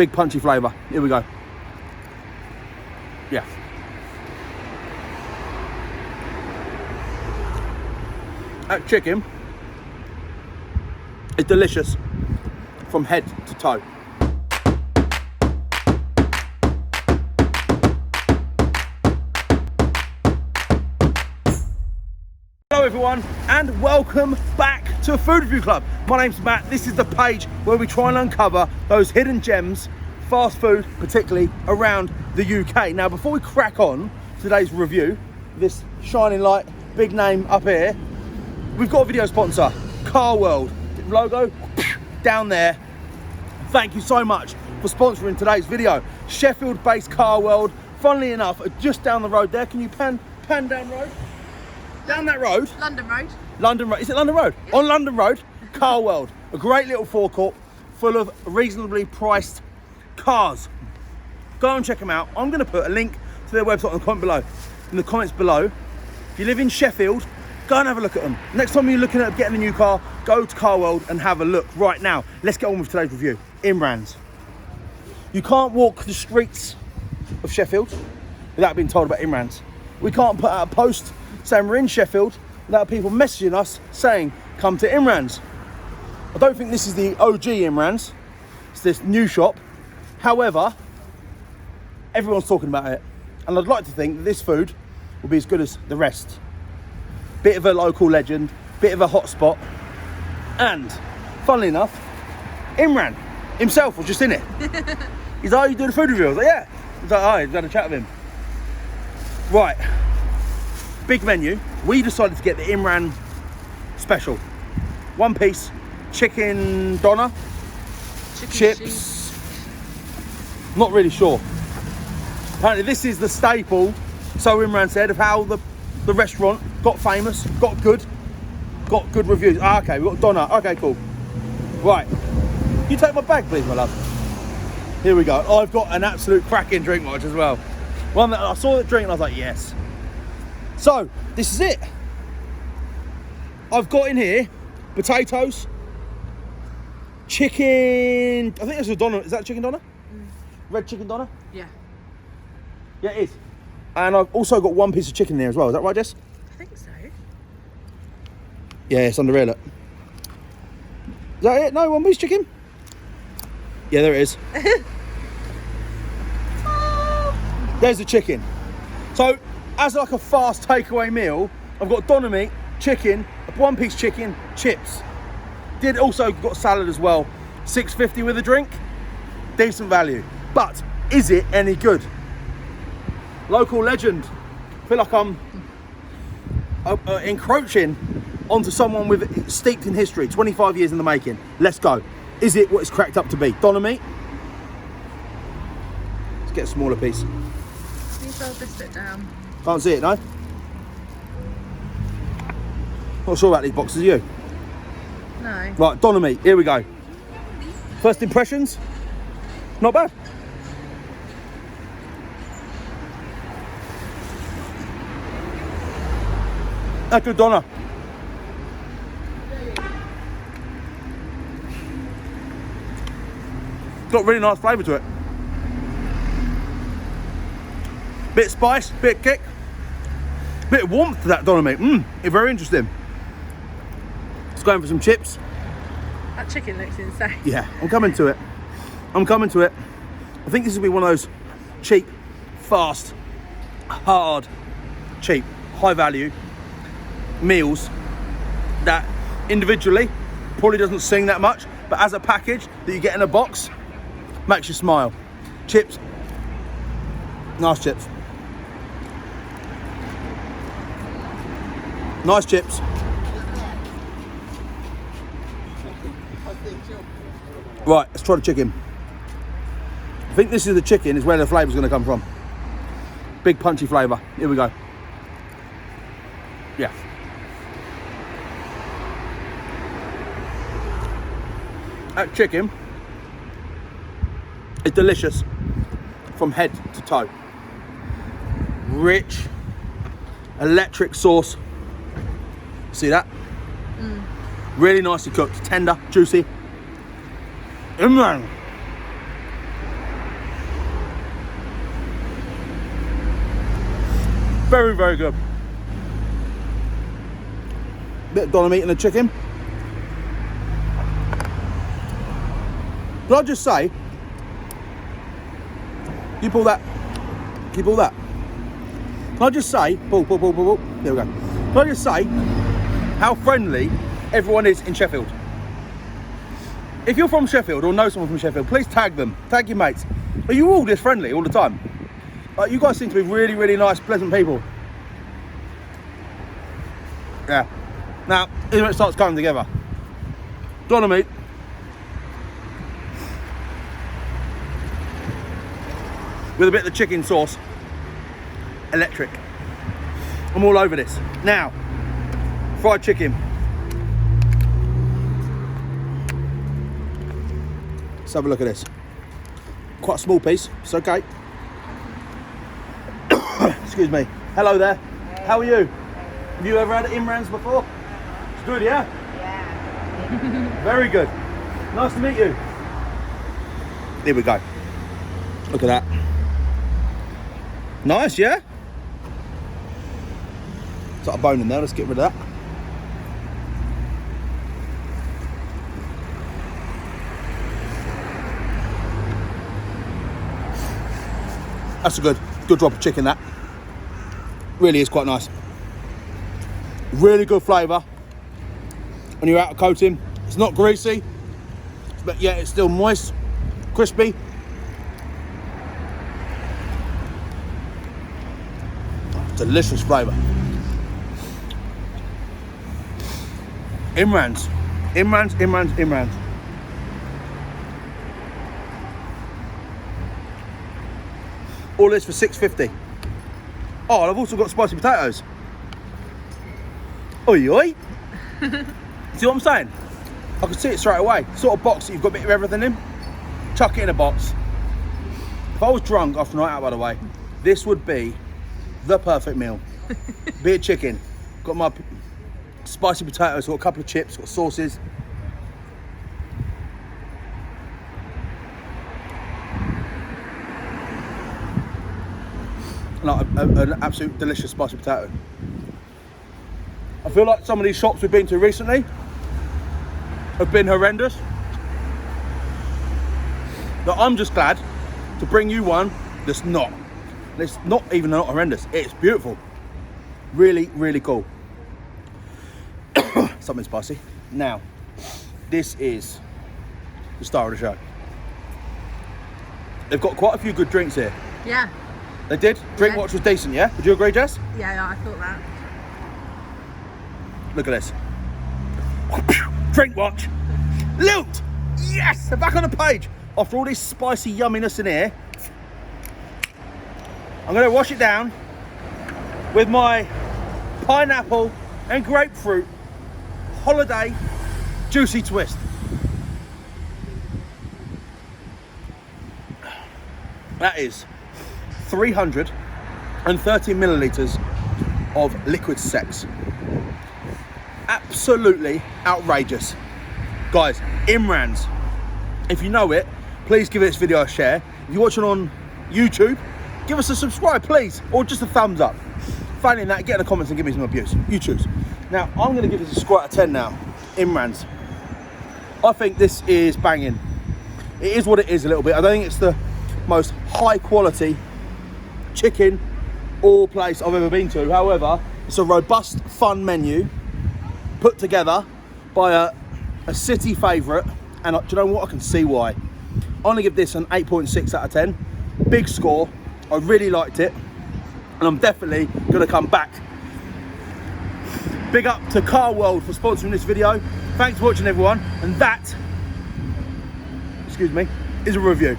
Big punchy flavour. Here we go. Yeah. That chicken is delicious from head to toe. Hello everyone and welcome back to Food Review Club. My name's Matt. This is the page where we try and uncover those hidden gems, fast food, particularly around the UK. Now before we crack on today's review, this shining light, big name up here, we've got a video sponsor, Car World. Logo down there. Thank you so much for sponsoring today's video. Sheffield based Car World, funnily enough, just down the road there. Can you pan down road? Down that road. London Road. London Road. Is it London Road? Yeah. On London Road, Car World. A great little forecourt full of reasonably priced cars. Go and check them out. I'm going to put a link to their website in the comments below. If you live in Sheffield, go and have a look at them. Next time you're looking at getting a new car, go to Car World and have a look right now. Let's get on with today's review. Imran's. You can't walk the streets of Sheffield without being told about Imran's. We can't put out a post saying we're in Sheffield without people messaging us saying come to Imran's. I don't think this is the OG Imran's. It's this new shop. However, everyone's talking about it, and I'd like to think that this food will be as good as the rest. Bit of a local legend, bit of a hot spot, and funnily enough, Imran himself was just in it. He's like, "Oh, you doing a food review?" I was like, "Yeah." He's like, "Oh, he's had a chat with him." Right. Big menu. We decided to get the Imran special. One piece chicken doner, chips. Not really sure. Apparently this is the staple, so Imran said, of how the restaurant got famous, got good reviews. Okay, we've got doner. Okay, cool. Right. Can you take my bag, please, my love? Here we go. I've got an absolute cracking drink watch as well. One that I saw the drink and I was like, yes. So, this is it. I've got in here potatoes, chicken, I think that's a doner. Is that chicken doner? Red chicken doner? Yeah. Yeah, it is. And I've also got one piece of chicken in there as well. Is that right, Jess? I think so. Yeah, it's under here, look. Is that it? No, one piece chicken? Yeah, there it is. There's the chicken. So, as like a fast takeaway meal, I've got doner meat, chicken, one piece chicken, chips. Did also got salad as well. $6.50 with a drink. Decent value. But is it any good? Local legend. I feel like I'm encroaching onto someone with steeped in history. 25 years in the making. Let's go. Is it what it's cracked up to be? Doner meat. Let's get a smaller piece. Can you fold this bit down? Can't see it, no? Not sure about these boxes, are you? No. Right, doner meat, here we go. First impressions? Not bad. That's good doner. Got really nice flavour to it. Bit of spice, bit of kick, bit of warmth to that doner meat. It's very interesting. Let's go in for some chips. That chicken looks insane. Yeah, I'm coming to it. I think this will be one of those cheap, fast, hard, cheap, high value meals that individually probably doesn't sing that much, but as a package that you get in a box, makes you smile. Chips, nice chips. Nice chips. Right, let's try the chicken. I think this is the chicken, is where the flavour's going to come from. Big punchy flavour. Here we go. Yeah. That chicken is delicious from head to toe. Rich, electric sauce. See that? Really nicely cooked, tender, juicy. Imran. Very, very good. Bit of Dynamite in the chicken. Can I just say, you pull that. Can you pull that? Can I just say, pull. There we go. Can I just say how friendly everyone is in Sheffield? If you're from Sheffield or know someone from Sheffield, please tag them. Tag your mates. Are you all this friendly all the time? You guys seem to be really, really nice, pleasant people. Yeah. Now, here's when it starts coming together. Dynamite. With a bit of the chicken sauce. Electric. I'm all over this. Now, fried chicken. Let's have a look at this. Quite a small piece, it's okay. Excuse me. Hello there. How are you? Have you ever had Imran's before? It's good, yeah? Yeah. Very good. Nice to meet you. Here we go. Look at that. Nice, yeah? It's got a bone in there, let's get rid of that. That's a good drop of chicken, that. Really is quite nice. Really good flavour. When you're out of coating, it's not greasy, but yeah, it's still moist, crispy. Delicious flavour. Imran's. All this for £6.50. Oh, and I've also got spicy potatoes. Oi, oi. See what I'm saying? I can see it straight away. Sort of box that you've got a bit of everything in. Chuck it in a box. If I was drunk after a night out, by the way, this would be the perfect meal. Bit of chicken. Got my spicy potatoes, got a couple of chips, got sauces. Like an absolute delicious spicy potato. I feel like some of these shops we've been to recently have been horrendous. But I'm just glad to bring you one that's not. It's not even not horrendous. It's beautiful. Really, really cool. Something spicy. Now, this is the star of the show. They've got quite a few good drinks here. Yeah. They did? Drink watch was decent, yeah? Would you agree, Jess? Yeah, I thought that. Look at this. Drink watch. Loot! Yes! They're back on the page. After all this spicy yumminess in here, I'm going to wash it down with my pineapple and grapefruit holiday juicy twist. That is 330 millilitres of liquid sex. Absolutely outrageous. Guys, Imran's. If you know it, please give this video a share. If you're watching on YouTube, give us a subscribe, please, or just a thumbs up. Failing that, get in the comments and give me some abuse. You choose. Now, I'm going to give this a score out of 10 now. Imran's. I think this is banging. It is what it is a little bit. I don't think it's the most high quality chicken or place I've ever been to. However, it's a robust, fun menu put together by a city favourite, and do you know what? I can see why. I'm going to give this an 8.6 out of 10. Big score. I really liked it, and I'm definitely going to come back. Big up to Car World for sponsoring this video. Thanks for watching, everyone, and that, excuse me, is a review.